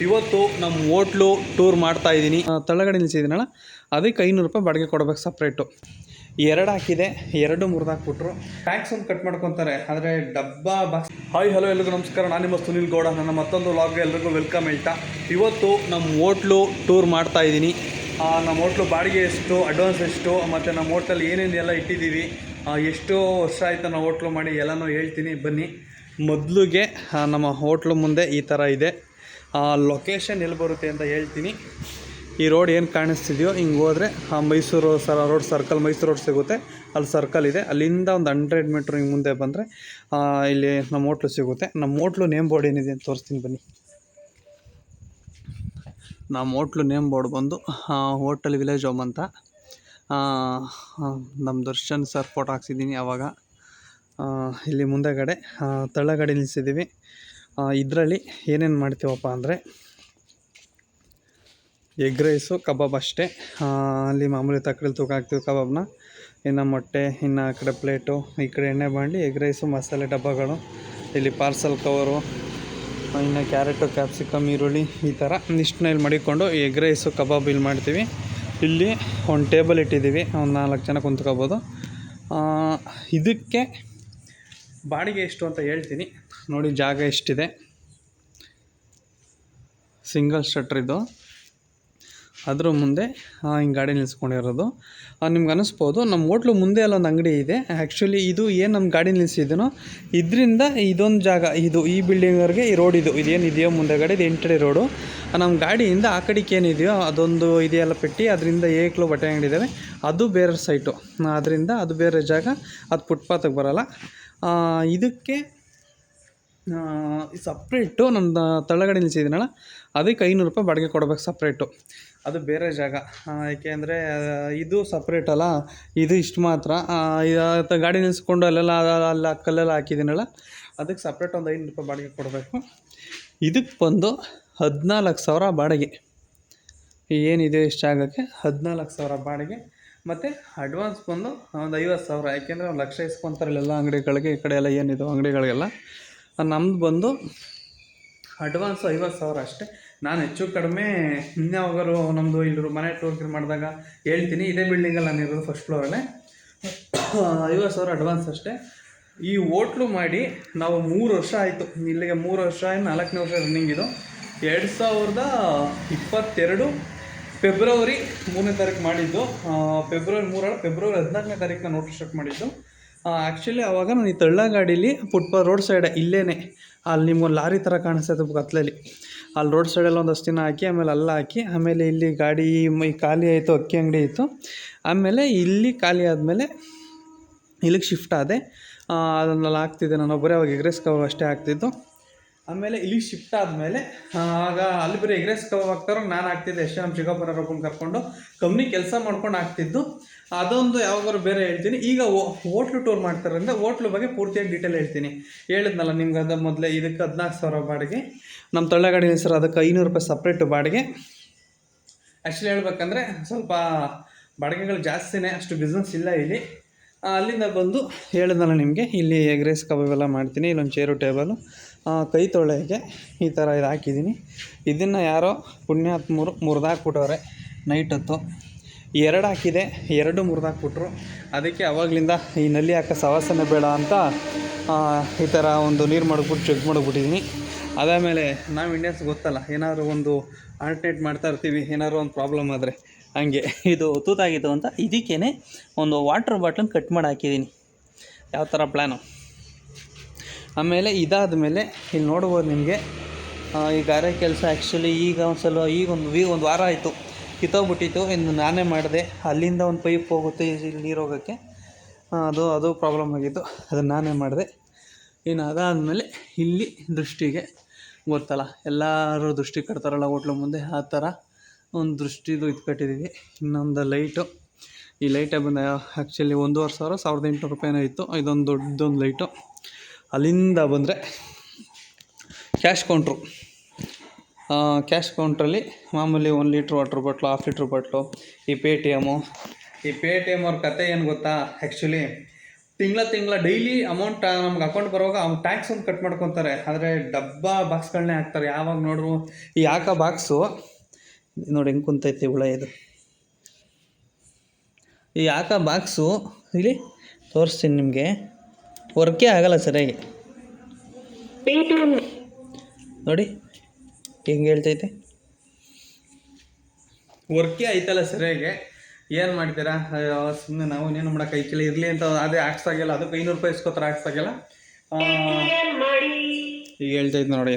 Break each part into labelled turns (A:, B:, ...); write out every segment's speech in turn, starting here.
A: ಇವತ್ತು ನಮ್ಮ hotel tour ಮಾಡ್ತಾ ಇದ್ದೀನಿ. ತಳಗಡೆ ನಿಲ್ಸಿದ್ದೀನಲ್ಲ, ಅದಕ್ಕೆ 500 ರೂಪಾಯಿ ಬಾಡಿಗೆ ಕೊಡಬೇಕು ಸಪ್ರೇಟು. 2 ಹಾಕಿದೆ, 2 ಮುರಿದಾಕ್ಬಿಟ್ರು. ಟ್ಯಾಕ್ಸ್ ಒಂದು ಕಟ್ ಮಾಡ್ಕೊತಾರೆ, ಆದರೆ ಡಬ್ಬ ಬಾಕ್ಸ್. ಹಾಯ್ ಹಲೋ ಎಲ್ರಿಗೂ ನಮಸ್ಕಾರ, ನಾನು ನಿಮ್ಮ ಸುನಿಲ್ ಗೌಡ. ನನ್ನ ಮತ್ತೊಂದು ವ್ಲಾಗ್ಗೆ ಎಲ್ರಿಗೂ ವೆಲ್ಕಮ್ ಹೇಳ್ತಾ ಇವತ್ತು ನಮ್ಮ ಹೋಟ್ಲು ಟೂರ್ ಮಾಡ್ತಾ ಇದ್ದೀನಿ. ನಮ್ಮ ಹೋಟ್ಲು ಬಾಡಿಗೆ ಎಷ್ಟು, ಅಡ್ವಾನ್ಸ್ ಎಷ್ಟು, ಮತ್ತು ನಮ್ಮ ಹೋಟ್ಲಲ್ಲಿ ಏನೇನೆಲ್ಲ ಇಟ್ಟಿದ್ದೀವಿ, ಎಷ್ಟು ವರ್ಷ ಆಯಿತು ನಾವು ಹೋಟ್ಲು ಮಾಡಿ ಎಲ್ಲನೂ ಹೇಳ್ತೀನಿ ಬನ್ನಿ. ಮೊದಲಿಗೆ ನಮ್ಮ ಹೋಟ್ಲು ಮುಂದೆ ಈ ಥರ ಇದೆ. ಲೊಕೇಶನ್ ಎಲ್ಲಿ ಬರುತ್ತೆ ಅಂತ ಹೇಳ್ತೀನಿ. ಈ ರೋಡ್ ಏನು ಕಾಣಿಸ್ತಿದೆಯೋ ಹಿಂಗೆ ಹೋದರೆ Mysuru road circle, Mysuru road ಸಿಗುತ್ತೆ. ಅಲ್ಲಿ ಸರ್ಕಲ್ ಇದೆ, ಅಲ್ಲಿಂದ ಒಂದು 100 ಮೀಟ್ರ್ ಹಿಂಗೆ ಮುಂದೆ ಬಂದರೆ ಇಲ್ಲಿ ನಮ್ಮ ಹೋಟ್ಲು ಸಿಗುತ್ತೆ. ನಮ್ಮ ಹೋಟ್ಲು ನೇಮ್ ಬೋರ್ಡ್ ಏನಿದೆ ಅಂತ ತೋರಿಸ್ತೀನಿ ಬನ್ನಿ. ನಮ್ಮ ಹೋಟ್ಲು ನೇಮ್ ಬೋರ್ಡ್ ಬಂದು ಹೋಟೆಲ್ ವಿಲೇಜ್ ಹೋಮ್ ಅಂತ. ನಮ್ಮ ದರ್ಶನ್ ಸರ್ ಫೋಟೋ ಹಾಕ್ಸಿದ್ದೀನಿ ಆವಾಗ. ಇಲ್ಲಿ ಮುಂದೆಗಡೆ ತಳಗಡೆ ನಿಲ್ಲಿಸಿದ್ದೀವಿ. ಇದರಲ್ಲಿ ಏನೇನು ಮಾಡ್ತೀವಪ್ಪ ಅಂದರೆ ಎಗ್ ರೈಸು, ಕಬಾಬ್ ಅಷ್ಟೇ. ಅಲ್ಲಿ ಮಾಮೂಲಿ ತಕ್ಕಡಲ್ಲಿ ತೂಕ ಹಾಕ್ತೀವಿ ಕಬಾಬ್ನ. ಇನ್ನು ಮೊಟ್ಟೆ, ಇನ್ನು ಆ ಕಡೆ ಪ್ಲೇಟು, ಈ ಕಡೆ ಎಣ್ಣೆ ಬಾಣಲಿ, ಎಗ್ ರೈಸು, ಮಸಾಲೆ ಡಬ್ಬಗಳು, ಇಲ್ಲಿ ಪಾರ್ಸಲ್ ಕವರು, ಇನ್ನು ಕ್ಯಾರೆಟು, ಕ್ಯಾಪ್ಸಿಕಮ್, ಈರುಳ್ಳಿ, ಈ ಥರ ಇಷ್ಟನ್ನ ಇಲ್ಲಿ ಮಡಿಕೊಂಡು ಎಗ್ ರೈಸು, ಕಬಾಬ್ ಇಲ್ಲಿ ಮಾಡ್ತೀವಿ. ಇಲ್ಲಿ ಒಂದು ಟೇಬಲ್ ಇಟ್ಟಿದ್ದೀವಿ, ಒಂದು 4 ಜನ ಕುಂತ್ಕೋಬೋದು. ಇದಕ್ಕೆ ಬಾಡಿಗೆ ಎಷ್ಟು ಅಂತ ಹೇಳ್ತೀನಿ ನೋಡಿ. ಜಾಗ ಎಷ್ಟಿದೆ, ಸಿಂಗಲ್ ಶಟ್ರ್ ಇದು. ಅದ್ರ ಮುಂದೆ ಹಿಂಗೆ ಗಾಡಿ ನಿಲ್ಲಿಸ್ಕೊಂಡಿರೋದು. ನಿಮ್ಗೆ ಅನ್ನಿಸ್ಬೋದು ನಮ್ಮ ಹೋಟ್ಲು ಮುಂದೆ ಅಲ್ಲೊಂದು ಅಂಗಡಿ ಇದೆ. ಆ್ಯಕ್ಚುಲಿ ಇದು ಏನು ನಮ್ಮ ಗಾಡಿ ನಿಲ್ಲಿಸಿದ್ದೀನೋ ಇದರಿಂದ ಇದೊಂದು ಜಾಗ, ಈ ಬಿಲ್ಡಿಂಗ್ವರೆಗೆ ಈ ರೋಡ್ ಇದೇನಿದೆಯೋ ಮುಂದೆಗಡೆ, ಇದು ಎಂಟಡಿ ರೋಡು. ನಮ್ಮ ಗಾಡಿಯಿಂದ ಆ ಕಡೆಗೆ ಏನಿದೆಯೋ ಅದೊಂದು ಇದೆಯಲ್ಲ ಪೆಟ್ಟಿ, ಅದರಿಂದ ಏಕ್ಲು ಬಟ್ಟೆ ಅಂಗಡಿ ಇದ್ದಾವೆ, ಅದು ಬೇರೆ ಸೈಟು. ಅದರಿಂದ ಅದು ಬೇರೆ ಜಾಗ, ಅದು ಫುಟ್ಪಾತಿಗೆ ಬರೋಲ್ಲ. ಇದಕ್ಕೆ ಸಪ್ರೇಟು ನನ್ನ ತಳಗಡೆ ನಿಲ್ಲಿಸಿದ್ದೀನಲ್ಲ, ಅದಕ್ಕೆ 500 ರೂಪಾಯಿ ಬಾಡಿಗೆ ಕೊಡಬೇಕು ಸಪ್ರೇಟು. ಅದು ಬೇರೆ ಜಾಗ. ಏಕೆಂದರೆ ಇದು ಸಪ್ರೇಟ್ ಅಲ್ಲ, ಇದು ಇಷ್ಟು ಮಾತ್ರ. ಗಾಡಿ ನಿಲ್ಲಿಸ್ಕೊಂಡು ಅಲ್ಲೆಲ್ಲ ಅಲ್ಲಿ ಕಲ್ಲೆಲ್ಲ ಹಾಕಿದ್ದೀನಲ್ಲ, ಅದಕ್ಕೆ ಸಪ್ರೇಟ್ ಒಂದು 500 ರೂಪಾಯಿ ಬಾಡಿಗೆ ಕೊಡಬೇಕು. ಇದಕ್ಕೆ ಬಂದು 14,000 ಬಾಡಿಗೆ. ಏನಿದೆ ಇಷ್ಟು ಜಾಗಕ್ಕೆ 14,000 ಬಾಡಿಗೆ. ಮತ್ತು ಅಡ್ವಾನ್ಸ್ ಬಂದು ಒಂದು 50,000. ಯಾಕೆಂದರೆ 1,00,000 ಇಸ್ಕೊತಾರೆ ಎಲ್ಲ ಅಂಗಡಿಗಳಿಗೆ, ಈ ಕಡೆ ಎಲ್ಲ ಏನಿದೆ ಅಂಗಡಿಗಳಿಗೆಲ್ಲ. ನಮ್ಮದು ಬಂದು ಅಡ್ವಾನ್ಸು 50,000 ಅಷ್ಟೇ. ನಾನು ಹೆಚ್ಚು ಕಡಿಮೆ ಇನ್ಯಾವಾಗಲೂ ನಮ್ಮದು ಇಲ್ಲಿ ಮನೆ ಟೂರ್ ಮಾಡಿದಾಗ ಹೇಳ್ತೀನಿ. ಇದೇ ಬಿಲ್ಡಿಂಗಲ್ಲಿ ನಾನು ಇರೋದು, ಫಸ್ಟ್ ಫ್ಲೋರಲ್ಲೇ. 50,000 ಅಡ್ವಾನ್ಸ್ ಅಷ್ಟೇ. ಈ ಹೋಟ್ಲು ಮಾಡಿ ನಾವು 3 ವರ್ಷ ಆಯಿತು. ಇಲ್ಲಿಗೆ 3 ವರ್ಷ, 4ನೇ ವರ್ಷ ರನ್ನಿಂಗ್ ಇದು. 2022 ಫೆಬ್ರವರಿ 3ನೇ ತಾರೀಕು ಮಾಡಿದ್ದು. ಫೆಬ್ರವರಿ 14ನೇ ತಾರೀಕು ನಾನು ಹೋಟ್ಲು ಸ್ಟಾರ್ಟ್ ಮಾಡಿದ್ದು. ಆ್ಯಕ್ಚುಲಿ ಆವಾಗ ನಾನು ಈ ಗಾಡೀಲಿ ಫುಟ್ಪಾತ್ ರೋಡ್ ಸೈಡೆ ಇಲ್ಲೇ, ಅಲ್ಲಿ ನಿಮ್ಗೊಂದು ಲಾರಿ ಥರ ಕಾಣಿಸ್ತದೆ ಕತ್ಲಲ್ಲಿ, ಅಲ್ಲಿ ರೋಡ್ ಸೈಡಲ್ಲಿ ಒಂದಷ್ಟು ದಿನ ಹಾಕಿ, ಆಮೇಲೆ ಅಲ್ಲ ಹಾಕಿ, ಆಮೇಲೆ ಇಲ್ಲಿ ಗಾಡಿ ಖಾಲಿ ಆಯಿತು, ಅಕ್ಕಿ ಅಂಗಡಿ ಇತ್ತು. ಆಮೇಲೆ ಇಲ್ಲಿ ಖಾಲಿ ಆದಮೇಲೆ ಇಲ್ಲಿಗೆ ಶಿಫ್ಟ್ ಆದೆ. ಅದನ್ನೆಲ್ಲ ಹಾಕ್ತಿದ್ದೆ ನಾನು ಒಬ್ಬರೇ. ಅವಾಗ ಎಗ್ ರೈಸ್ ಕಬಾಬ್ ಅಷ್ಟೇ ಹಾಕ್ತಿದ್ದು. ಆಮೇಲೆ ಇಲ್ಲಿಗೆ ಶಿಫ್ಟ್ ಆದಮೇಲೆ ಆಗ ಅಲ್ಲಿ ಬರೀ ಎಗ್ ರೈಸ್ ಕಬಾಬ್ ಹಾಕ್ತಾರೋ, ನಾನು ಹಾಕ್ತಿದ್ದೆ ಅಷ್ಟೇ. ನಮ್ಮ ಚಿಕ್ಕಪ್ಪನವ್ರೊಬ್ಬನ ಕರ್ಕೊಂಡು ಕಂಪ್ನಿ ಕೆಲಸ ಮಾಡ್ಕೊಂಡು ಹಾಕ್ತಿದ್ದು. ಅದೊಂದು ಯಾವಾಗಾದ್ರು ಬೇರೆ ಹೇಳ್ತೀನಿ. ಈಗ ಹೋಟ್ಲು ಟೂರ್ ಮಾಡ್ತಾರಂದರೆ ಹೋಟ್ಲು ಬಗ್ಗೆ ಪೂರ್ತಿಯಾಗಿ ಡೀಟೇಲ್ ಹೇಳ್ತೀನಿ. ಹೇಳಿದ್ನಲ್ಲ ನಿಮ್ಗೆ, ಅದು ಮೊದಲೇ ಇದಕ್ಕೆ 14,000 ಬಾಡಿಗೆ. ನಮ್ಮ ತಳ್ಳಗಾಡಿ ಹೆಸರು, ಅದಕ್ಕೆ 500 ರೂಪಾಯಿ ಸಪ್ರೇಟು ಬಾಡಿಗೆ. ಆ್ಯಕ್ಚುಲಿ ಹೇಳ್ಬೇಕಂದ್ರೆ ಸ್ವಲ್ಪ ಬಾಡಿಗೆಗಳು ಜಾಸ್ತಿನೇ, ಅಷ್ಟು ಬಿಸ್ನೆಸ್ ಇಲ್ಲ ಇಲ್ಲಿ. ಅಲ್ಲಿಂದ ಬಂದು ಹೇಳಿದ್ನಲ್ಲ ನಿಮಗೆ, ಇಲ್ಲಿ ಎಗ್ ರೈಸ್ ಕಬಾಬೆಲ್ಲ ಮಾಡ್ತೀನಿ. ಇಲ್ಲೊಂದು ಚೇರು, ಟೇಬಲು, ಕೈ ತೊಳೆಯೋಕ್ಕೆ ಈ ಥರ ಇದು ಹಾಕಿದ್ದೀನಿ. ಇದನ್ನು ಯಾರೋ ಪುಣ್ಯಾತ್ಮರು ಮುರಿದಾಕ್ಬಿಟ್ಟವ್ರೆ ನೈಟ್ ಹೊತ್ತು. 2 ಹಾಕಿದೆ, 2 ಮುರಿದಾಕ್ಬಿಟ್ರು. ಅದಕ್ಕೆ ಅವಾಗಲಿಂದ ಈ ನಲ್ಲಿ ಹಾಕೋ ಸವಾಸನೆ ಬೇಡ ಅಂತ ಈ ಥರ ಒಂದು ನೀರು ಮಾಡಿಬಿಟ್ಟು ಚೆಕ್ ಮಾಡಿಬಿಟ್ಟಿದ್ದೀನಿ. ಅದಾದಮೇಲೆ ನಾವು ಇಂಡಿಯನ್ಸ್ ಗೊತ್ತಲ್ಲ, ಏನಾದ್ರು ಒಂದು ಆಲ್ಟರ್ನೇಟ್ ಮಾಡ್ತಾ ಇರ್ತೀವಿ, ಏನಾದ್ರು ಒಂದು ಪ್ರಾಬ್ಲಮ್ ಆದರೆ. ಹಂಗೆ ಇದು ತೂತಾಗಿತ್ತು ಅಂತ ಇದಕ್ಕೇ ಒಂದು ವಾಟ್ರ್ ಬಾಟ್ಲನ್ನು ಕಟ್ ಮಾಡಿ ಹಾಕಿದ್ದೀನಿ. ಯಾವ ಥರ ಪ್ಲ್ಯಾನು. ಆಮೇಲೆ ಇದಾದಮೇಲೆ ಇಲ್ಲಿ ನೋಡ್ಬೋದು ನಿಮಗೆ, ಈ ಗಾರೆ ಕೆಲಸ ಆ್ಯಕ್ಚುಲಿ ಈಗ ಒಂದು ವಾರ ಆಯಿತು, ಕಿತ್ತೋಗ್ಬಿಟ್ಟಿತ್ತು. ಇನ್ನು ನಾನೇ ಮಾಡಿದೆ. ಅಲ್ಲಿಂದ ಒಂದು ಪೈಪ್ ಹೋಗುತ್ತೆ ಇಲ್ಲಿ ನೀರು ಹೋಗೋಕ್ಕೆ, ಅದು ಪ್ರಾಬ್ಲಮ್ ಆಗಿತ್ತು, ಅದನ್ನು ನಾನೇ ಮಾಡಿದೆ. ಇನ್ನು ಅದಾದಮೇಲೆ ಇಲ್ಲಿ ದೃಷ್ಟಿಗೆ ಗೊತ್ತಲ್ಲ, ಎಲ್ಲರೂ ದೃಷ್ಟಿ ಕಟ್ತಾರಲ್ಲ ಹೋಟ್ಲು ಮುಂದೆ, ಆ ಥರ ಒಂದು ದೃಷ್ಟಿದು ಇದು ಕಟ್ಟಿದ್ದೀವಿ. ಇನ್ನೊಂದು ಲೈಟು, ಈ ಲೈಟೇ ಬಂದ ಆ್ಯಕ್ಚುಲಿ 1,500 1,800 ರೂಪಾಯಿನೋ ಇತ್ತು. ಇದೊಂದು ದೊಡ್ಡದೊಂದು ಲೈಟು. ಅಲ್ಲಿಂದ ಬಂದರೆ ಕ್ಯಾಶ್ ಕೌಂಟ್ರು. ಕ್ಯಾಶ್ ಕೌಂಟ್ರಲ್ಲಿ ಮಾಮೂಲಿ 1 litre water bottle, 1/2 litre bottle, ಈ ಪೇಟಿಎಮ್ಮು. ಈ ಪೇಟಿಎಮ್ ಅವ್ರ ಕತೆ ಏನು ಗೊತ್ತಾ, ಆ್ಯಕ್ಚುಲಿ ತಿಂಗಳ ಡೈಲಿ ಅಮೌಂಟ್ ನಮ್ಗೆ ಅಕೌಂಟ್ ಬರುವಾಗ ಅವ್ನು ಟ್ಯಾಕ್ಸ್ ಒಂದು ಕಟ್ ಮಾಡ್ಕೊತಾರೆ. ಆದರೆ ಡಬ್ಬ ಬಾಕ್ಸ್ಗಳನ್ನೇ ಹಾಕ್ತಾರೆ ಯಾವಾಗ ನೋಡ್ರು. ಈ ಬಾಕ್ಸು ನೋಡಿ ಹೆಂಗೆ ಕುಂತೈತೆ ಹುಳ ಇದು. ಈ ಬಾಕ್ಸು ಇಲ್ಲಿ ತೋರಿಸ್ತೀನಿ ನಿಮಗೆ, ವರ್ಕೇ ಆಗಲ್ಲ ಸರಿಯಾಗಿ. ನೋಡಿ ಹೆಂಗೆ ಹೇಳ್ತೈತೆ, ವರ್ಕೇ ಆಯ್ತಲ್ಲ ಸರಿಯಾಗಿ. ಏನು ಮಾಡ್ತೀರಾ, ಸುಮ್ಮನೆ ನಾವು ಇನ್ನೇನು ಮಾಡೋಕೆ ಐಕಿಲ್ಲ ಇರಲಿ ಅಂತ ಅದೇ ಹಾಕ್ಸಾಗಿಲ್ಲ. ಅದಕ್ಕೆ 500 ರೂಪಾಯಿ ಇಸ್ಕೋತಾರೆ, ಹಾಕ್ಸಾಗಿಲ್ಲ. ಈಗ ಹೇಳ್ತೈತೆ ನೋಡಿ,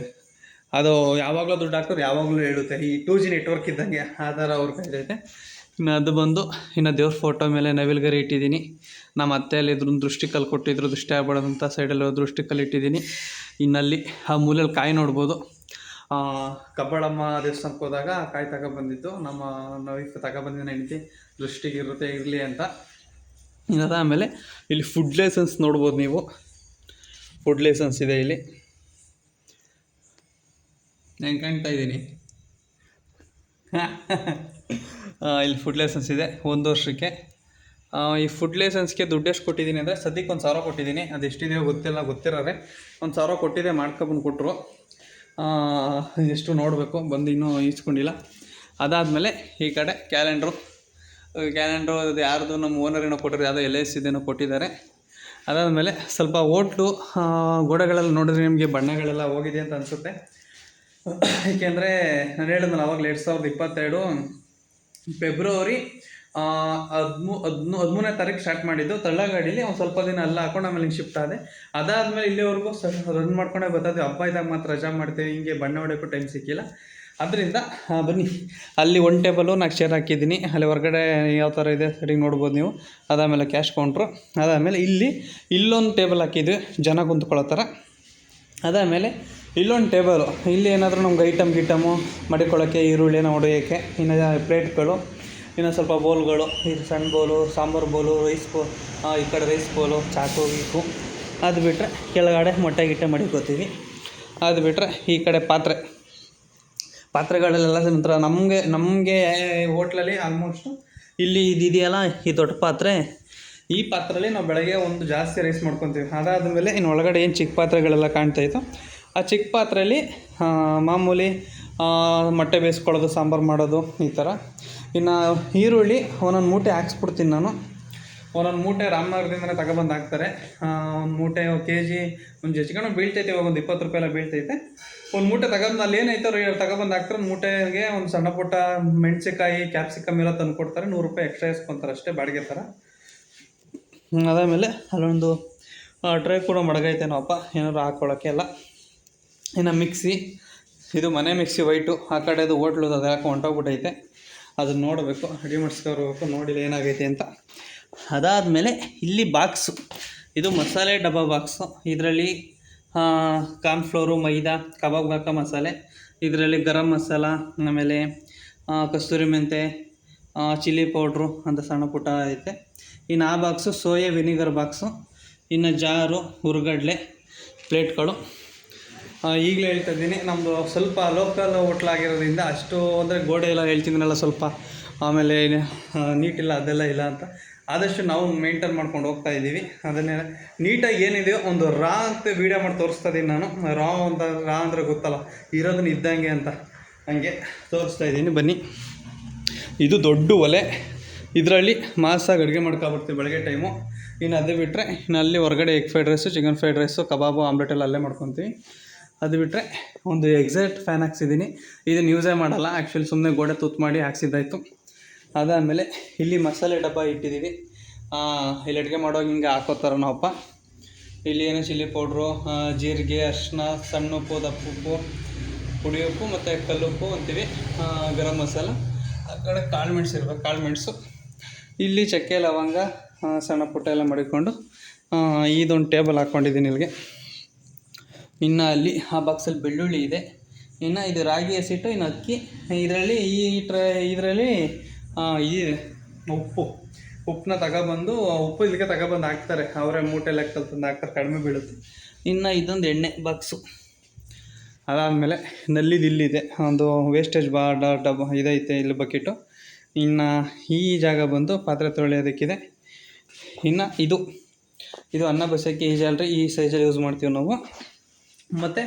A: ಅದು ಯಾವಾಗಲೂ ದುಡ್ಡು ಹಾಕೋದು ಯಾವಾಗಲೂ ಹೇಳುತ್ತೆ. ಈ 2G ನೆಟ್ವರ್ಕ್ ಇದ್ದಂಗೆ ಆ ಥರ ಅವ್ರಿಗೆ ಹೇಳ್ತೈತೆ. ಇನ್ನು ಅದು ಬಂದು ಇನ್ನು ದೇವ್ರ ಫೋಟೋ ಮೇಲೆ ನವಿಲ್ಗರಿ ಇಟ್ಟಿದ್ದೀನಿ. ನಮ್ಮ ಅತ್ತೆಯಲ್ಲಿ ಇದ್ರ ದೃಷ್ಟಿಕಲ್ಲು ಕೊಟ್ಟಿದ್ರು, ದೃಷ್ಟಿ ಆಗ್ಬಾರ್ದಂತ ಸೈಡಲ್ಲಿ ದೃಷ್ಟಿಕಲ್ಲು ಇಟ್ಟಿದ್ದೀನಿ. ಇನ್ನಲ್ಲಿ ಆ ಮೂಲೆಯಲ್ಲಿ ಕಾಯಿ ನೋಡ್ಬೋದು. ಕಬ್ಬಾಳಮ್ಮ ದೇವಸ್ಥಾನಕ್ಕೆ ಹೋದಾಗ ಕಾಯಿ ತಗೊಬಂದಿದ್ದು ನಮ್ಮ ವೈಫ್ ತಗೊಬಂದಿದ್ದು ಹೆಂಡತಿ, ದೃಷ್ಟಿಗೆ ಇರಲಿ ಅಂತ. ಇನ್ನದ ಆಮೇಲೆ ಇಲ್ಲಿ ಫುಡ್ ಲೈಸೆನ್ಸ್ ನೋಡ್ಬೋದು ನೀವು. ಫುಡ್ ಲೈಸೆನ್ಸ್ ಇದೆ ಇಲ್ಲಿ, ಹೆಂಗೆ ಕಾಣ್ತಾ ಇದ್ದೀನಿ. ಇಲ್ಲಿ ಫುಡ್ ಲೈಸೆನ್ಸ್ ಇದೆ 1 ವರ್ಷಕ್ಕೆ. ಈ ಫುಡ್ ಲೈಸೆನ್ಸ್ಗೆ ದುಡ್ಡು ಎಷ್ಟು ಕೊಟ್ಟಿದ್ದೀನಿ ಅಂದರೆ ಸದ್ಯಕ್ಕೆ 1,000 ಕೊಟ್ಟಿದ್ದೀನಿ. ಅದು ಎಷ್ಟಿದೆಯೋ ಗೊತ್ತಿರೋರೆ 1,000 ಕೊಟ್ಟಿದ್ದೆ, ಮಾಡ್ಕೊಬಂದು ಕೊಟ್ಟರು. ಎಷ್ಟು ನೋಡಬೇಕು, ಬಂದು ಇನ್ನೂ ಈಸ್ಕೊಂಡಿಲ್ಲ. ಅದಾದಮೇಲೆ ಈ ಕಡೆ ಕ್ಯಾಲೆಂಡ್ರು ಅದು ಯಾರ್ದು ನಮ್ಮ ಓನರೇನೋ ಕೊಟ್ಟರು, ಯಾವುದೋ LIC ಇದೇನೋ ಕೊಟ್ಟಿದ್ದಾರೆ. ಅದಾದಮೇಲೆ ಸ್ವಲ್ಪ ಹೋಟ್ಲು ಗೋಡೆಗಳೆಲ್ಲ ನೋಡಿದ್ರೆ ನಿಮಗೆ ಬಣ್ಣಗಳೆಲ್ಲ ಹೋಗಿದೆ ಅಂತ ಅನಿಸುತ್ತೆ. ಏಕೆಂದರೆ ನಾನು ಹೇಳಿದ್ನಲ್ಲ ಅವಾಗಲೇ 2022 ಫೆಬ್ರವರಿ 13ನೇ ತಾರೀಕು ಸ್ಟಾರ್ಟ್ ಮಾಡಿದ್ದು. ತಳ್ಳಗಾಡೀಲಿ ಒಂದು ಸ್ವಲ್ಪ ದಿನ ಎಲ್ಲ ಹಾಕೊಂಡು ಆಮೇಲೆ ಹಿಂಗೆ ಶಿಫ್ಟ್ ಆದೆ. ಅದಾದಮೇಲೆ ಇಲ್ಲಿವರೆಗೂ ರನ್ ಮಾಡ್ಕೊಂಡೇ ಬರ್ತಾಯಿದ್ವಿ. ಹಬ್ಬ ಇದ್ದಾಗ ಮಾತ್ರ ರಜಾ ಮಾಡ್ತೀವಿ, ಹಿಂಗೆ ಬಣ್ಣ ಹೊಡೆಯೋಕ್ಕೂ ಟೈಮ್ ಸಿಕ್ಕಿಲ್ಲ. ಅದರಿಂದ ಬನ್ನಿ, ಅಲ್ಲಿ 1 ಟೇಬಲು 4 ಚೇರ್ ಹಾಕಿದ್ದೀನಿ. ಅಲ್ಲಿ ಹೊರಗಡೆ ಯಾವ ಥರ ಇದೆ ಸೆಟ್ಟಿಂಗ್ ನೋಡ್ಬೋದು ನೀವು. ಅದಾದಮೇಲೆ ಕ್ಯಾಶ್ ಕೌಂಟ್ರು. ಅದಾದಮೇಲೆ ಇಲ್ಲೊಂದು ಟೇಬಲ್ ಹಾಕಿದ್ವಿ ಜನ ಕುಂತ್ಕೊಳ್ಳೋ ಥರ. ಅದಾದಮೇಲೆ ಇಲ್ಲೊಂದು ಟೇಬಲು, ಇಲ್ಲಿ ಏನಾದರೂ ನಮ್ಗೆ ಗಿಟಮು ಮಡಿಕೊಳ್ಳೋಕ್ಕೆ, ಈರುಳ್ಳಿನ ಹೊಡೆಯೋಕ್ಕೆ, ಇನ್ನು ಪ್ಲೇಟ್ಗಳು, ಇನ್ನು ಸ್ವಲ್ಪ ಬೋಲ್ಗಳು, ಇದು ಸಣ್ಣ ಬೋಲು, ಸಾಂಬಾರು ಬೋಲು, ಈ ಕಡೆ ರೈಸ್ ಬೋಲು, ಚಾಕು ಗೀಕು. ಅದು ಬಿಟ್ಟರೆ ಕೆಳಗಡೆ ಮೊಟ್ಟೆ ಮಡಿಕೋತೀವಿ. ಅದು ಬಿಟ್ಟರೆ ಈ ಕಡೆ ಪಾತ್ರೆಗಳೆಲ್ಲ ನಂತರ ನಮಗೆ ಹೋಟ್ಲಲ್ಲಿ ಆಲ್ಮೋಸ್ಟು ಇಲ್ಲಿ ಇದೆಯಲ್ಲ ಈ ದೊಡ್ಡ ಪಾತ್ರೆ, ಈ ಪಾತ್ರೆಯಲ್ಲಿ ನಾವು ಬೆಳಗ್ಗೆ ಒಂದು ಜಾಸ್ತಿ ರೈಸ್ ಮಾಡ್ಕೊತೀವಿ. ಅದಾದಮೇಲೆ ಇನ್ನು ಒಳಗಡೆ ಏನು ಚಿಕ್ಕ ಪಾತ್ರೆಗಳೆಲ್ಲ ಕಾಣ್ತಾಯಿತ್ತು, ಆ ಚಿಕ್ಕ ಪಾತ್ರೆಯಲ್ಲಿ ಮಾಮೂಲಿ ಮೊಟ್ಟೆ ಬೇಯಿಸ್ಕೊಳ್ಳೋದು, ಸಾಂಬಾರು ಮಾಡೋದು ಈ ಥರ. ಇನ್ನು ಈರುಳ್ಳಿ ಒಂದೊಂದು ಮೂಟೆ ಹಾಕ್ಸ್ಬಿಡ್ತೀನಿ ನಾನು. ಒಂದೊಂದು ಮೂಟೆ ರಾಮನಗರದಿಂದಲೇ ತಗೊಬಂದು ಹಾಕ್ತಾರೆ. ಒಂದು ಮೂಟೆ KG ಒಂದು ಹೆಚ್ಚಿಗೆ ಬೀಳ್ತೈತೆ, ಇವಾಗ ಒಂದು 20 ರೂಪಾಯಿ ಎಲ್ಲ ಬೀಳ್ತೈತೆ. ಒಂದು ಮೂಟೆ ತಗೊಂಡು ಅಲ್ಲಿ ಏನಾಯ್ತು ತಗೊಬಂದು ಹಾಕ್ತಾರೆ. ಒಂದು ಮೂಟೆಗೆ ಒಂದು ಸಣ್ಣ ಪುಟ್ಟ ಮೆಣಸಿಕಾಯಿ, ಕ್ಯಾಪ್ಸಿಕಮ್ ಎಲ್ಲ ತಂದು ಕೊಡ್ತಾರೆ. 100 ರೂಪಾಯಿ ಎಕ್ಸ್ಟ್ರಾ ಇಸ್ಕೊತಾರೆ ಅಷ್ಟೇ, ಬಾಡಿಗೆ ಥರ. ಅದಾದಮೇಲೆ ಅಲ್ಲೊಂದು ಟ್ರೈ ಕೂಡ ಮಡಗೈತೆ ನಾವಪ್ಪ ಏನಾದ್ರು ಹಾಕ್ಕೊಳ್ಳೋಕ್ಕೆ ಎಲ್ಲ. ಇನ್ನು ಮಿಕ್ಸಿ, ಇದು ಮನೆ ಮಿಕ್ಸಿ ವೈಟು, ಆ ಕಡೆದು ಹೋಟ್ಲು ಅದು ಯಾಕೆ ಹೊಂಟೋಗ್ಬಿಟ್ಟೈತೆ, ಅದನ್ನು ನೋಡಬೇಕು, ರೆಡಿ ಮಾಡಿಸ್ಕೊಬೇಕು, ನೋಡಿಲ್ಲ ಏನಾಗೈತೆ ಅಂತ. ಅದಾದಮೇಲೆ ಇಲ್ಲಿ ಬಾಕ್ಸು, ಇದು ಮಸಾಲೆ ಡಬ್ಬ ಬಾಕ್ಸು. ಇದರಲ್ಲಿ ಕಾರ್ನ್ಫ್ಲೋರು, ಮೈದಾ, ಕಬಾಬ್ ಹಾಕೋ ಮಸಾಲೆ, ಇದರಲ್ಲಿ ಗರಂ ಮಸಾಲ, ಆಮೇಲೆ ಕಸ್ತೂರಿ ಮೆಂತೆ, ಚಿಲ್ಲಿ ಪೌಡ್ರು ಅಂತ ಸಣ್ಣ ಪುಟ್ಟ ಐತೆ. ಇನ್ನು ಆ ಬಾಕ್ಸು ಸೋಯಾ ವಿನಿಗರ್ ಬಾಕ್ಸು. ಇನ್ನು ಜಾರು, ಹುರ್ಗಡ್ಲೆ, ಪ್ಲೇಟ್ಗಳು. ಈಗಲೇ ಹೇಳ್ತಾ ಇದ್ದೀನಿ, ನಮ್ಮದು ಸ್ವಲ್ಪ ಲೋಕಲ್ ಹೋಟ್ಲಾಗಿರೋದ್ರಿಂದ ಅಷ್ಟು ಅಂದರೆ ಗೋಡೆ ಎಲ್ಲ ಹೇಳ್ತಿದ್ದೀನಲ್ಲ ಸ್ವಲ್ಪ, ಆಮೇಲೆ ನೀಟಿಲ್ಲ ಅದೆಲ್ಲ ಇಲ್ಲ ಅಂತ, ಆದಷ್ಟು ನಾವು ಮೇಂಟೈನ್ ಮಾಡ್ಕೊಂಡು ಹೋಗ್ತಾ ಇದ್ದೀವಿ. ಅದನ್ನೇ ನೀಟಾಗಿ ಏನಿದೆಯೋ ಒಂದು ರಾ ಅಂತ ವೀಡಿಯೋ ಮಾಡಿ ತೋರಿಸ್ತಾ ಇದ್ದೀನಿ ನಾನು. ರಾ ಅಂದರೆ ಗೊತ್ತಲ್ಲ, ಇರೋದನ್ನ ಇದ್ದಂಗೆ ಅಂತ, ಹಂಗೆ ತೋರಿಸ್ತಾ ಇದ್ದೀನಿ. ಬನ್ನಿ, ಇದು ದೊಡ್ಡ ಒಲೆ, ಇದರಲ್ಲಿ ಮಾಸಾಗಿ ಅಡುಗೆ ಮಾಡ್ಕೊಬರ್ತೀವಿ ಬೆಳಗ್ಗೆ ಟೈಮು. ಇನ್ನು ಅದು ಬಿಟ್ಟರೆ ಇನ್ನು ಅಲ್ಲಿ ಹೊರಗಡೆ egg fried rice, chicken fried rice, ಕಬಾಬು, ಆಮ್ಲೆಟ್ ಎಲ್ಲ ಅಲ್ಲೇ ಮಾಡ್ಕೊತೀವಿ. ಅದು ಬಿಟ್ಟರೆ ಒಂದು ಎಕ್ಸಾಕ್ಟ್ ಫ್ಯಾನ್ ಹಾಕ್ಸಿದ್ದೀನಿ. ಇದನ್ನು ಯೂಸೇ ಮಾಡಲ್ಲ ಆ್ಯಕ್ಚುಲಿ, ಸುಮ್ಮನೆ ಗೋಡೆ ತೂತು ಮಾಡಿ ಹಾಕ್ಸಿದ್ದಾಯಿತು. ಅದಾದಮೇಲೆ ಇಲ್ಲಿ ಮಸಾಲೆ ಡಬ್ಬ ಇಟ್ಟಿದ್ದೀವಿ. ಇಲ್ಲಿ ಅಡುಗೆ ಮಾಡೋವಾಗ ಹಿಂಗೆ ಹಾಕೋತಾರೆ ನಾವಪ್ಪ. ಇಲ್ಲಿ ಏನು ಚಿಲ್ಲಿ ಪೌಡ್ರು, ಜೀರಿಗೆ, ಅರಿಶಿನ, ಸಣ್ಣ ಉಪ್ಪು, ದಪ್ಪ ಉಪ್ಪು, ಪುಡಿ ಉಪ್ಪು ಮತ್ತು ಕಲ್ಲುಪ್ಪು ಅಂತೀವಿ, ಗರಂ ಮಸಾಲ. ಆ ಕಡೆ ಕಾಳು ಮೆಣಸು ಇರಬೇಕು, ಕಾಳು ಮೆಣಸು. ಇಲ್ಲಿ ಚಕ್ಕೆ, ಲವಂಗ, ಸಣ್ಣ ಪುಟ್ಟ ಎಲ್ಲ ಮಡಿಕೊಂಡು ಇದೊಂದು ಟೇಬಲ್ ಹಾಕ್ಕೊಂಡಿದ್ದೀನಿ ಇಲ್ಲಿಗೆ. ಇನ್ನು ಅಲ್ಲಿ ಆ ಬಾಕ್ಸಲ್ಲಿ ಬೆಳ್ಳುಳ್ಳಿ ಇದೆ. ಇನ್ನು ಇದು ರಾಗಿ ಹಸಿಟ್ಟು, ಇನ್ನು ಅಕ್ಕಿ. ಇದರಲ್ಲಿ ಇದರಲ್ಲಿ ಇದಿದೆ ಉಪ್ಪನ್ನ ತಗೊಬಂದು, ಉಪ್ಪು ಇಲ್ಲಿಗೆ ತಗೊಬಂದು ಹಾಕ್ತಾರೆ ಅವರೇ, ಮೂಟೆ ಲೆಕ್ಕದಲ್ಲಿ ತಂದು ಹಾಕ್ತಾರೆ, ಕಡಿಮೆ ಬೀಳುತ್ತೆ. ಇನ್ನು ಇದೊಂದು ಎಣ್ಣೆ ಬಾಕ್ಸು. ಅದಾದಮೇಲೆ ನಲ್ಲಿದು ಇಲ್ಲಿದೆ ಒಂದು ವೇಸ್ಟೇಜ್ ಡಬ್ಬ ಇದೈತೆ ಇಲ್ಲಿ ಬಕೆಟು. ಇನ್ನು ಈ ಜಾಗ ಬಂದು ಪಾತ್ರೆ ತೊಳೆಯೋದಕ್ಕಿದೆ. ಇನ್ನು ಇದು ಇದು ಅನ್ನ ಬಸಕ್ಕೆ ಈ ಜಾಲರಿ ಈ ಸೈಜಲ್ಲಿ ಯೂಸ್ ಮಾಡ್ತೀವಿ ನಾವು. ಮತ್ತು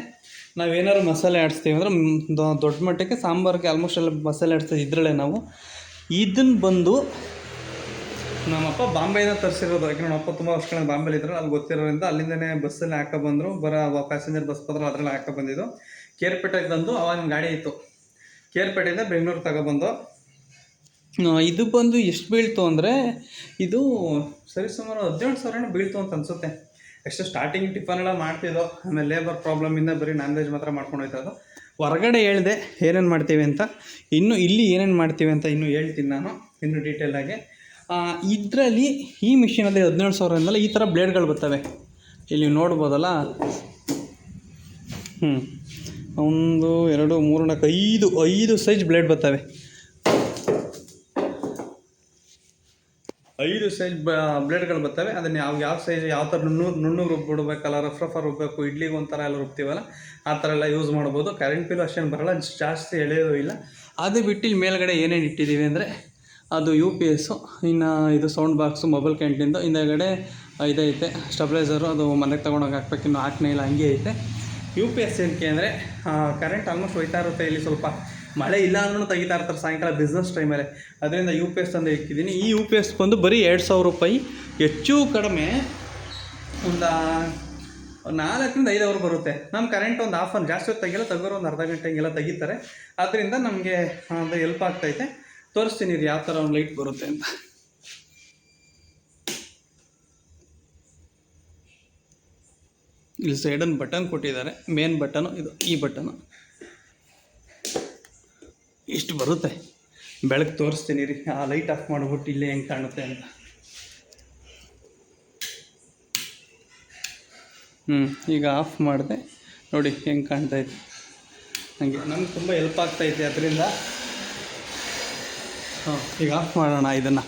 A: ನಾವೇನಾದ್ರು ಮಸಾಲೆ ಆಡಿಸ್ತೀವಿ ಅಂದರೆ ದೊಡ್ಡ ಮಟ್ಟಕ್ಕೆ ಸಾಂಬಾರಿಗೆ ಆಲ್ಮೋಸ್ಟ್ ಎಲ್ಲ ಮಸಾಲೆ ಆಡಿಸ್ತೀವಿ ಇದರಲ್ಲೇ ನಾವು. ಇದನ್ನು ಬಂದು ನಮ್ಮಪ್ಪ ಬಾಂಬೆಯಿಂದ ತರಿಸಿರೋದು. ಯಾಕೆ ನಮ್ಮಪ್ಪ ತುಂಬ ವರ್ಷಗಳ ಬಾಂಬೆಲಿ ಇದ್ರು, ಅಲ್ಲಿ ಗೊತ್ತಿರೋದ್ರಿಂದ ಅಲ್ಲಿಂದನೇ ಬಸ್ಸಲ್ಲಿ ಹಾಕೊಬಂದರು. ಪ್ಯಾಸೆಂಜರ್ ಬಸ್ ಬಂದರು, ಅದರಲ್ಲಿ ಹಾಕೊಬಂದಿದ್ದು. ಕೇರ್ಪೇಟೆಗೆ ಬಂದು ಅವಾಗ ಗಾಡಿ ಇತ್ತು, ಕೇರ್ಪೇಟೆಯಿಂದ ಬೆಂಗಳೂರು ತಗೊಬಂದು. ಇದು ಬಂದು ಎಷ್ಟು ಬೀಳ್ತು ಅಂದರೆ ಇದು ಸರಿಸುಮಾರು 17,000 ಬೀಳ್ತು ಅಂತ ಅನಿಸುತ್ತೆ. ಎಷ್ಟು ಸ್ಟಾರ್ಟಿಂಗ್ ಟಿಫನ್ ಎಲ್ಲ ಮಾಡ್ತಿದ್ದೋ, ಆಮೇಲೆ ಲೇಬರ್ ಪ್ರಾಬ್ಲಮಿಂದ ಬರೀ ನಾನ್ ವೆಜ್ ಮಾತ್ರ ಮಾಡ್ಕೊಂಡು ಹೋಯ್ತದ್ದು. ಹೊರಗಡೆ ಹೇಳಿದೆ ಏನೇನು ಮಾಡ್ತೀವಿ ಅಂತ, ಇನ್ನು ಇಲ್ಲಿ ಏನೇನು ಮಾಡ್ತೀವಿ ಅಂತ ಇನ್ನೂ ಹೇಳ್ತೀನಿ ನಾನು ಇನ್ನೂ ಡೀಟೇಲಾಗಿ. ಇದರಲ್ಲಿ ಈ ಮಿಷಿನಲ್ಲಿ 17,000 ಈ ಥರ ಬ್ಲೇಡ್ಗಳು ಬರ್ತವೆ, ಇಲ್ಲಿ ನೋಡ್ಬೋದಲ್ಲ. 1 2 3 4 5 ಸೈಜ್ ಬ್ಲೇಡ್ ಬರ್ತವೆ. 5 ಸೈಜ್ ಬ್ಲೇಡ್ಗಳು ಬರ್ತವೆ. ಅದನ್ನು ಯಾವ ಸೈಜ್ ಯಾವ ಥರ ನುಣ್ಣಗೆ ರುಬ್ಬಿಡ್ಬೇಕಲ್ಲ, ರಫ್ ರುಬ್ಬಬೇಕು, ಇಡ್ಲಿಗೆ ಒಂಥರ ಎಲ್ಲ ರುಬ್ತೀವಲ್ಲ ಆ ಥರ ಎಲ್ಲ ಯೂಸ್ ಮಾಡ್ಬೋದು. ಕರೆಂಟ್ ಬಿಲ್ ಅಷ್ಟೇನು ಬರೋಲ್ಲ, ಜಾಸ್ತಿ ಎಳೆಯೋದು ಇಲ್ಲ. ಅದು ಬಿಟ್ಟು ಇಲ್ಲಿ ಮೇಲ್ಗಡೆ ಏನೇನು ಇಟ್ಟಿದ್ದೀವಿ ಅಂದರೆ ಅದು UPS, ಇನ್ನು ಇದು ಸೌಂಡ್ ಬಾಕ್ಸು, ಮೊಬೈಲ್ ಕ್ಯಾಂಟೀನ್ದು, ಹಿಂದೆಗಡೆ ಇದೈತೆ ಸ್ಟೆಬ್ಲೈಸರು, ಅದು ಮನೆಗೆ ತೊಗೊಂಡೋಗಿ ಹಾಕ್ಬೇಕು, ಇನ್ನು ಹಾಕ್ನೇ ಇಲ್ಲ, ಹಂಗೆ ಐತೆ. UPS ಏನಕ್ಕೆ ಅಂದರೆ ಕರೆಂಟ್ ಆಲ್ಮೋಸ್ಟ್ ಹೋಯ್ತಾ ಇರುತ್ತೆ. ಇಲ್ಲಿ ಸ್ವಲ್ಪ ಮಳೆ ಇಲ್ಲ ಅಂದ್ರೂ ತೆಗಿತಾ ಇರ್ತಾರೆ ಸಾಯಂಕಾಲ ಬಿಸ್ನೆಸ್ ಟೈಮಲ್ಲಿ, ಅದರಿಂದ UPS ತಂದು ಇಕ್ಕಿದ್ದೀನಿ. ಈ UPS ಬಂದು ಬರೀ 2,000 ರೂಪಾಯಿ, ಹೆಚ್ಚು ಕಡಿಮೆ ಒಂದು 4 ರಿಂದ 5 ಅವರ್ ಬರುತ್ತೆ. ನಮ್ಮ ಕರೆಂಟ್ ಒಂದು ಹಾಫ್ ಅನ್ ಜಾಸ್ತಿ ಹೊತ್ತು ತೆಗಿಲ್ಲ, ತೆಗೋರು ಒಂದು ಅರ್ಧ ಗಂಟೆ ಹಿಂಗೆಲ್ಲ ತೆಗಿತಾರೆ. ಅದರಿಂದ ನಮಗೆ ಅದು ಹೆಲ್ಪ್ ಆಗ್ತೈತೆ. ತೋರಿಸ್ತೀನಿ ಇದು ಯಾವ ಥರ ಒಂದು ಲೈಟ್ ಬರುತ್ತೆ ಅಂತ. ಇಲ್ಲಿ ಸೈಡನ್ನು ಬಟನ್ ಕೊಟ್ಟಿದ್ದಾರೆ, ಮೇನ್ ಬಟನು ಇದು, ಈ ಬಟನು ಇಷ್ಟು ಬರುತ್ತೆ. ಬೆಳಕು ತೋರಿಸ್ತೀನಿ ರೀ, ಆ ಲೈಟ್ ಆಫ್ ಮಾಡಿಬಿಟ್ಟು ಇಲ್ಲೇ ಹೆಂಗೆ ಕಾಣುತ್ತೆ ಅಂತ. ಈಗ ಆಫ್ ಮಾಡಿದೆ ನೋಡಿ ಹೆಂಗೆ ಕಾಣ್ತೈತೆ. ಹಾಗೆ ನಮ್ಗೆ ತುಂಬ ಹೆಲ್ಪ್ ಆಗ್ತೈತೆ ಅದರಿಂದ. ಈಗ ಆಫ್ ಮಾಡೋಣ ಇದನ್ನು.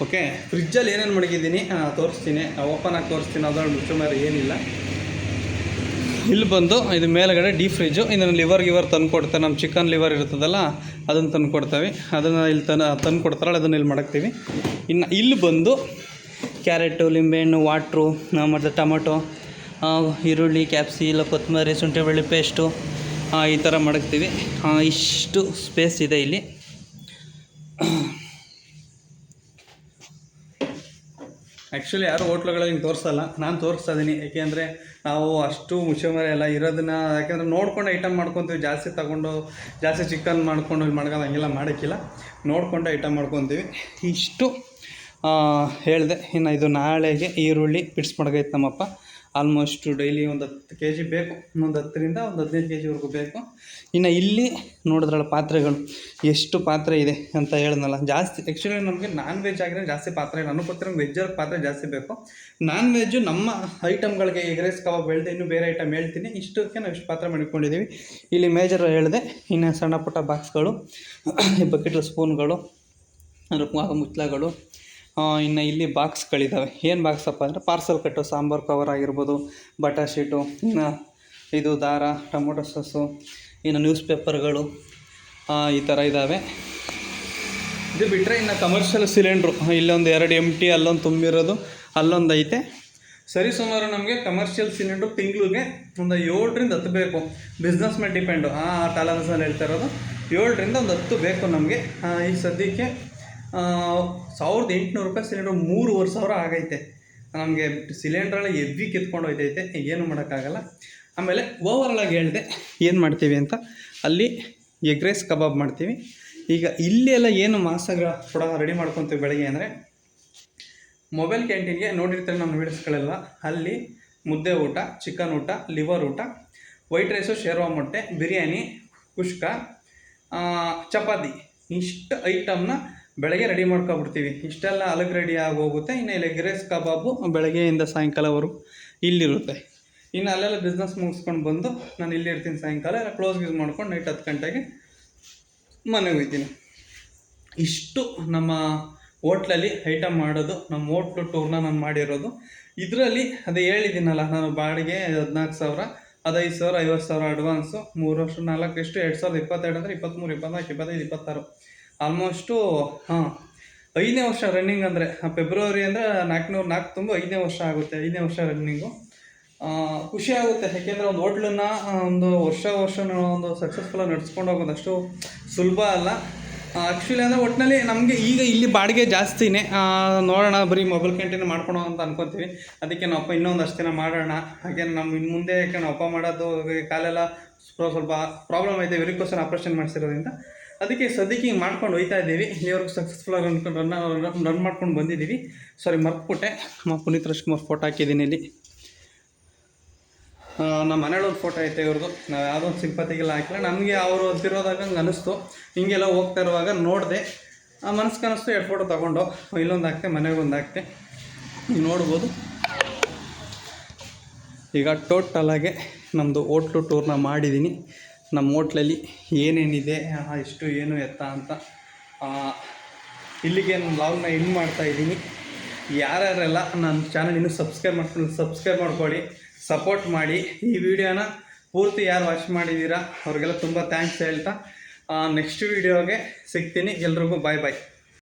A: ಓಕೆ, ಫ್ರಿಜ್ಜಲ್ಲಿ ಏನೇನು ಮಡಗಿದ್ದೀನಿ ತೋರಿಸ್ತೀನಿ, ಓಪನ್ ಆಗಿ ತೋರಿಸ್ತೀನಿ. ಅದರಲ್ಲಿ ಮುಚ್ಚುಮಾರು ಏನಿಲ್ಲ. ಇಲ್ಲಿ ಬಂದು ಇದು ಮೇಲ್ಗಡೆ ಡೀಪ್ ಫ್ರಿಜ್ಜು. ಇದನ್ನು ಲಿವರ್ ತಂದು ಕೊಡ್ತಾರೆ, ನಮ್ಮ ಚಿಕನ್ ಲಿವರ್ ಇರ್ತದಲ್ಲ ಅದನ್ನು ತಂದು ಕೊಡ್ತೇವೆ. ಅದನ್ನು ಇಲ್ಲಿ ತಂದು ಕೊಡ್ತಾರಲ್ಲ ಅದನ್ನು ಇಲ್ಲಿ ಮಡಗ್ತೀವಿ. ಇನ್ನು ಇಲ್ಲಿ ಬಂದು ಕ್ಯಾರೆಟು, ಲಿಂಬೆಹಣ್ಣು, ವಾಟ್ರು, ಮತ್ತು ಟೊಮೊಟೊ, ಈರುಳ್ಳಿ, ಕ್ಯಾಪ್ಸಿಕಮ್, ಕೊತ್ತಂಬರಿ, ಶುಂಠಿ ಬೆಳ್ಳುಳ್ಳಿ ಪೇಸ್ಟು ಈ ಥರ ಮಡಗ್ತೀವಿ. ಇಷ್ಟು ಸ್ಪೇಸ್ ಇದೆ ಇಲ್ಲಿ. ಆ್ಯಕ್ಚುಲಿ ಯಾರು ಹೋಟ್ಲುಗಳಲ್ಲಿ ಹಿಂಗೆ ತೋರಿಸಲ್ಲ, ನಾನು ತೋರಿಸ್ತಾ ಇದ್ದೀನಿ. ಏಕೆಂದರೆ ನಾವು ಅಷ್ಟು ಮುಚ್ಚಮರೆ ಎಲ್ಲ ಇರೋದನ್ನು, ಯಾಕೆಂದರೆ ನೋಡ್ಕೊಂಡು ಐಟಮ್ ಮಾಡ್ಕೊತೀವಿ. ಜಾಸ್ತಿ ತಗೊಂಡು ಜಾಸ್ತಿ ಚಿಕನ್ ಮಾಡ್ಕೊಂಡು ಇಲ್ಲಿ ಮಡ್ಗೋದು ಹಂಗೆಲ್ಲ ಮಾಡೋಕ್ಕಿಲ್ಲ, ನೋಡ್ಕೊಂಡು ಐಟಮ್ ಮಾಡ್ಕೊತೀವಿ. ಇಷ್ಟು ಹೇಳಿದೆ. ಇನ್ನು ಇದು ನಾಳೆಗೆ ಈರುಳ್ಳಿ ಪಿಟ್ಸ್ ಮಡಗೈತೆ ನಮ್ಮಪ್ಪ. ಆಲ್ಮೋಸ್ಟ್ ಡೈಲಿ ಒಂದು 10 kg ಬೇಕು, ಒಂದು 10 ರಿಂದ 15 kgವರೆಗೂ ಬೇಕು. ಇನ್ನು ಇಲ್ಲಿ ನೋಡಿದ್ರಲ್ಲ ಪಾತ್ರೆಗಳು, ಎಷ್ಟು ಪಾತ್ರೆ ಇದೆ ಅಂತ ಹೇಳಿದ್ನಲ್ಲ. ಜಾಸ್ತಿ ಆ್ಯಕ್ಚುಲಿ ನಮಗೆ ನಾನ್ ವೆಜ್ ಆಗಿರೋ ಜಾಸ್ತಿ ಪಾತ್ರೆ, ನನಗೆ ಗೊತ್ತಿರೋ ವೆಜ್ಜಲ್ಲಿ ಪಾತ್ರೆ ಜಾಸ್ತಿ ಬೇಕು. ನಾನ್ ವೆಜ್ಜು ನಮ್ಮ ಐಟಮ್ಗಳಿಗೆ ಎಗ್ ರೈಸ್ ಕಬಾಬ್ ಹೇಳಿದೆ, ಇನ್ನೂ ಬೇರೆ ಐಟಮ್ ಹೇಳ್ತೀನಿ. ಇಷ್ಟಕ್ಕೆ ನಾವು ಇಷ್ಟು ಪಾತ್ರೆ ಮಾಡಿಕೊಂಡಿದ್ದೀವಿ. ಇಲ್ಲಿ ಮೇಜರ್ ಹೇಳಿದೆ. ಇನ್ನು ಸಣ್ಣ ಪುಟ್ಟ ಬಾಕ್ಸ್ಗಳು, ಬಕೆಟ್ಲು ಸ್ಪೂನ್ಗಳು, ಮುಚ್ಚಳಗಳು. ಇನ್ನು ಇಲ್ಲಿ ಬಾಕ್ಸ್ಗಳಿದ್ದಾವೆ. ಏನು ಬಾಕ್ಸಪ್ಪ ಅಂದರೆ ಪಾರ್ಸಲ್ ಕಟ್ಟು, ಸಾಂಬಾರು ಕವರ್ ಆಗಿರ್ಬೋದು, ಬಟಾ ಶೀಟು, ಇನ್ನು ಇದು ದಾರ, ಟೊಮೊಟೊ ಸಾಸು, ಇನ್ನು ನ್ಯೂಸ್ ಪೇಪರ್ಗಳು ಈ ಥರ ಇದ್ದಾವೆ. ಇದು ಬಿಟ್ಟರೆ ಇನ್ನು ಕಮರ್ಷಿಯಲ್ ಸಿಲಿಂಡ್ರು ಇಲ್ಲೊಂದು 2 empty, ಅಲ್ಲೊಂದು ತುಂಬಿರೋದು, ಅಲ್ಲೊಂದು ಐತೆ. ಸರಿ ಸುಮಾರು ನಮಗೆ ಕಮರ್ಷಿಯಲ್ ಸಿಲಿಂಡ್ರು ತಿಂಗಳಿಗೆ ಒಂದು 7 ರಿಂದ 10 ಬೇಕು. ಬಿಸ್ನೆಸ್ ಮೇಲೆ ಡಿಪೆಂಡು. ಟಾಲರೆನ್ಸಲ್ಲಿ ಹೇಳ್ತಾ ಇರೋದು 7 ರಿಂದ 10 ಬೇಕು ನಮಗೆ. ಈಗ ಸದ್ಯಕ್ಕೆ 1,800 ರೂಪಾಯಿ ಸಿಲಿಂಡ್ರು, 3,500 ಆಗೈತೆ ನಮಗೆ. ಸಿಲಿಂಡ್ರೆಲ್ಲ ಎವ್ವಿ ಕಿತ್ಕೊಂಡು ಹೋಯ್ತೈತೆ, ಏನು ಮಾಡೋಕ್ಕಾಗಲ್ಲ. ಆಮೇಲೆ ಓವರಾಲಾಗಿ ಹೇಳಿದೆ ಏನು ಮಾಡ್ತೀವಿ ಅಂತ. ಅಲ್ಲಿ ಎಗ್ ರೈಸ್ ಕಬಾಬ್ ಮಾಡ್ತೀವಿ. ಈಗ ಇಲ್ಲಿ ಎಲ್ಲ ಏನು ಮಾಸಾಗ ಕೂಡ ರೆಡಿ ಮಾಡ್ಕೊತೀವಿ ಬೆಳಗ್ಗೆ ಅಂದರೆ, ಮೊಬೈಲ್ ಕ್ಯಾಂಟೀನ್ಗೆ ನೋಡಿರ್ತಾರೆ ನಮ್ಮ ವೀಡಿಯೋಸ್ಗಳೆಲ್ಲ. ಅಲ್ಲಿ ಮುದ್ದೆ ಊಟ, ಚಿಕನ್ ಊಟ, ಲಿವರ್ ಊಟ, ವೈಟ್ ರೈಸು, ಶೇರ್ವಾ ಮೊಟ್ಟೆ, ಬಿರಿಯಾನಿ, ಕುಷ್ಕ, ಚಪಾತಿ, ಇಷ್ಟು ಐಟಮ್ನ ಬೆಳಗ್ಗೆ ರೆಡಿ ಮಾಡ್ಕೊಬಿಡ್ತೀವಿ. ಇಷ್ಟೆಲ್ಲ ಅಲಗ್ ರೆಡಿ ಆಗೋಗುತ್ತೆ. ಇನ್ನು ಇಲ್ಲಿ ಎಗ್ ರೈಸ್ ಕಬಾಬು ಬೆಳಗ್ಗೆಯಿಂದ ಸಾಯಂಕಾಲವರೆಗೂ ಇಲ್ಲಿರುತ್ತೆ. ಇನ್ನು ಅಲ್ಲೆಲ್ಲ ಬಿಸ್ನೆಸ್ ಮುಗಿಸ್ಕೊಂಡು ಬಂದು ನಾನು ಇಲ್ಲಿರ್ತೀನಿ. ಸಾಯಂಕಾಲ ಎಲ್ಲ ಕ್ಲೋಸ್ ಯೂಸ್ ಮಾಡ್ಕೊಂಡು ನೈಟ್ 10 ಗಂಟೆಗೆ ಮನೆಗೆ ಹೋಗ್ತೀನಿ. ಇಷ್ಟು ನಮ್ಮ ಹೋಟ್ಲಲ್ಲಿ ಐಟಮ್ ಮಾಡೋದು, ನಮ್ಮ ಹೋಟ್ಲು ಟೂರ್ನ ನಾನು ಮಾಡಿರೋದು. ಇದರಲ್ಲಿ ಅದೇ ಹೇಳಿದ್ದೀನಲ್ಲ, ನಾನು ಬಾಡಿಗೆ 14,000, ಅದು 5,000, 50,000 ಅಡ್ವಾನ್ಸು, 3 ವರ್ಷ 4 ಎಷ್ಟು 2022 ಅಂದರೆ 23, 24, 25, 26 ಆಲ್ಮೋಸ್ಟು 5ನೇ ವರ್ಷ ರನ್ನಿಂಗ್ ಅಂದರೆ ಫೆಬ್ರವರಿ ಅಂದರೆ 404 ತುಂಬ 5ನೇ ವರ್ಷ ಆಗುತ್ತೆ, 5ನೇ ವರ್ಷ ರನ್ನಿಂಗು. ಖುಷಿ ಆಗುತ್ತೆ, ಯಾಕೆಂದರೆ ಒಂದು ಹೋಟ್ಲನ್ನ ಒಂದು ವರ್ಷ ಒಂದು ಸಕ್ಸಸ್ಫುಲ್ಲಾಗಿ ನಡ್ಸ್ಕೊಂಡು ಹೋಗೋದು ಅಷ್ಟು ಸುಲಭ ಅಲ್ಲ. ಆ್ಯಕ್ಚುಲಿ ಅಂದರೆ ಒಟ್ಟಿನಲ್ಲಿ ನಮಗೆ ಈಗ ಇಲ್ಲಿ ಬಾಡಿಗೆ ಜಾಸ್ತಿನೇ. ನೋಡೋಣ, ಬರೀ ಮೊಬೈಲ್ ಕ್ಯಾಂಟೀನ್ ಮಾಡ್ಕೊಳೋ ಅಂತ ಅನ್ಕೊತೀವಿ. ಅದಕ್ಕೆ ನಾವು ಅಪ್ಪ ಇನ್ನೊಂದಷ್ಟು ದಿನ ಮಾಡೋಣ. ಹಾಗೆ ನಮ್ಮ ಇನ್ನು ಮುಂದೆ ಯಾಕೆ ನಾವು ಅಪ್ಪ ಮಾಡೋದು ಕಾಲೆಲ್ಲ ಸ್ವಲ್ಪ ಪ್ರಾಬ್ಲಮ್ ಐತೆ, ವೆರಿಕೋಸನ್ ಆಪ್ರೇಷನ್ ಮಾಡಿಸಿರೋದ್ರಿಂದ. ಅದಕ್ಕೆ ಸದ್ಯಕ್ಕೆ ಹಿಂಗೆ ಮಾಡ್ಕೊಂಡು ಹೋಗ್ತಾ ಇದ್ದೀವಿ. ಇಲ್ಲಿವರೆಗೂ ಸಕ್ಸಸ್ಫುಲ್ಲಾಗಿ ರನ್ ಮಾಡ್ಕೊಂಡು ಬಂದಿದ್ದೀವಿ. ಸಾರಿ, ಮರ್ತ್ಬಿಟ್ಟೆ, ಪುನೀತ್ ರಾಜ್ಕುಮಾರ್ ಫೋಟೋ ಹಾಕಿದ್ದೀನಿ ಇಲ್ಲಿ. ನಮ್ಮ ಮನೇಲಿ ಒಂದು ಫೋಟೋ ಐತೆ ಇವ್ರದ್ದು. ನಾವು ಯಾವುದೋ ಒಂದು ಸಿಂಪತಿಗೆಲ್ಲ ಹಾಕಿಲ್ಲ, ನಮಗೆ ಅವರು ಅಂತಿರೋದಾಗ ಹಂಗೆ ಅನ್ನಿಸ್ತು. ಹಿಂಗೆಲ್ಲ ಹೋಗ್ತಾ ಇರುವಾಗ ನೋಡಿದೆ, ಮನಸ್ಸಿಗೆ ಅನ್ನಿಸ್ತು, 2 ಫೋಟೋ ತೊಗೊಂಡು ಇಲ್ಲೊಂದು ಹಾಕ್ತೆ, ಮನೆಗೊಂದು ಹಾಕ್ತೆ. ನೀವು ನೋಡ್ಬೋದು. ಈಗ ಟೋಟಲಾಗೆ ನಮ್ಮದು ಹೋಟ್ಲು ಟೂರ್ನ ಮಾಡಿದ್ದೀನಿ. ನಮ್ಮ ಹೋಟ್ಲಲ್ಲಿ ಏನೇನಿದೆ, ಎಷ್ಟು ಏನು ಎತ್ತ ಅಂತ ಇಲ್ಲಿಗೆ ನನ್ನ ವ್ಲಾಗ್ನ ಎಂಡ್ ಮಾಡ್ತಾಯಿದ್ದೀನಿ. ಯಾರ್ಯಾರೆಲ್ಲ ನನ್ನ ಚಾನಲ್ ಇನ್ನೂ ಸಬ್ಸ್ಕ್ರೈಬ್ ಮಾಡ್ಕೊಳ್ಳಿ, ಸಪೋರ್ಟ್ ಮಾಡಿ. ಈ ವಿಡಿಯೋನ ಪೂರ್ತಿ ಯಾರು ವಾಚ್ ಮಾಡಿದ್ದೀರಾ ಅವ್ರಿಗೆಲ್ಲ ತುಂಬ ಥ್ಯಾಂಕ್ಸ್ ಹೇಳ್ತಾ ನೆಕ್ಸ್ಟ್ ವೀಡಿಯೋಗೆ ಸಿಗ್ತೀನಿ. ಎಲ್ರಿಗೂ ಬಾಯ್ ಬಾಯ್.